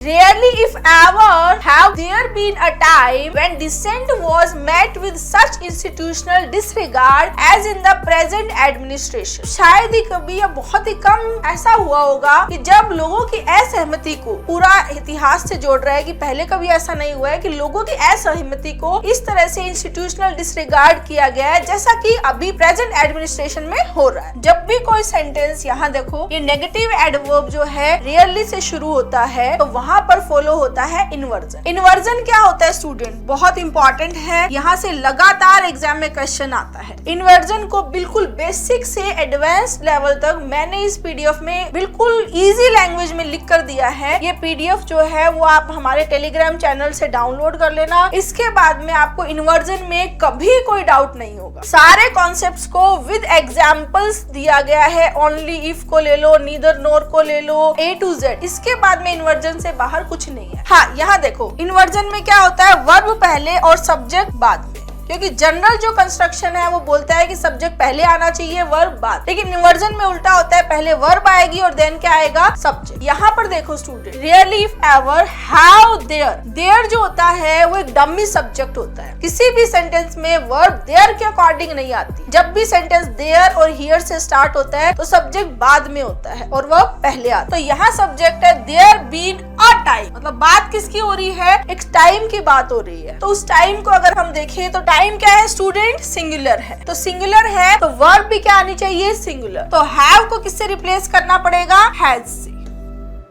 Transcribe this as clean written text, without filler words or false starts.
Rarely if ever have there been a time when dissent was met with such institutional disregard as in the present administration। शायद ही कभी या बहुत ही कम ऐसा हुआ होगा कि जब लोगों की असहमति को, पूरा इतिहास से जोड़ रहा है कि पहले कभी ऐसा नहीं हुआ है कि लोगों की असहमति को इस तरह से इंस्टीट्यूशनल डिसरिगार्ड किया गया है जैसा कि अभी प्रेजेंट एडमिनिस्ट्रेशन में हो रहा है। जब भी कोई सेंटेंस, यहाँ देखो ये नेगेटिव एडवर्ब जो है रेयरली से शुरू होता है तो वहाँ पर फॉलो होता है इन्वर्जन। इन्वर्जन क्या होता है स्टूडेंट, बहुत इंपॉर्टेंट है, यहाँ से लगातार एग्जाम में क्वेश्चन आता है। इन्वर्जन को बिल्कुल बेसिक से एडवांस लेवल तक मैंने इस पीडीएफ में बिल्कुल इजी लैंग्वेज में लिख कर दिया है। ये पीडीएफ जो है वो आप हमारे टेलीग्राम चैनल से डाउनलोड कर लेना। इसके बाद में आपको इन्वर्जन में कभी कोई डाउट नहीं होगा। सारे कॉन्सेप्ट्स को विद एग्जांपल्स दिया गया है। ओनली इफ को ले लो, नीदर नोर को ले लो, ए टू जेड। इसके बाद में इन्वर्जन से बाहर कुछ नहीं है। हाँ, यहाँ देखो इन्वर्जन में क्या होता है, वर्ब पहले और सब्जेक्ट बाद में। क्योंकि जनरल जो कंस्ट्रक्शन है वो बोलता है कि सब्जेक्ट पहले आना चाहिए, वर्ब बाद। लेकिन इन्वर्जन में उल्टा होता है, पहले वर्ब आएगी और देन क्या आएगा, सब्जेक्ट। यहाँ पर देखो student, rarely if ever, how, there. There जो होता है वो एक डमी सब्जेक्ट होता है। किसी भी सेंटेंस में वर्ब देयर के अकॉर्डिंग नहीं आती। जब भी सेंटेंस देयर और हियर से स्टार्ट होता है तो सब्जेक्ट बाद में होता है और वर्ब पहले आता है। तो यहाँ सब्जेक्ट है देयर बीन अ टाइम, मतलब बात किसकी हो रही है, एक टाइम की बात हो रही है। तो उस टाइम को अगर हम देखें तो टाइम क्या है स्टूडेंट, सिंगुलर है। तो सिंगुलर है तो वर्ब भी क्या आनी चाहिए, सिंगुलर। तो हैव को किससे रिप्लेस करना पड़ेगा, हैज से।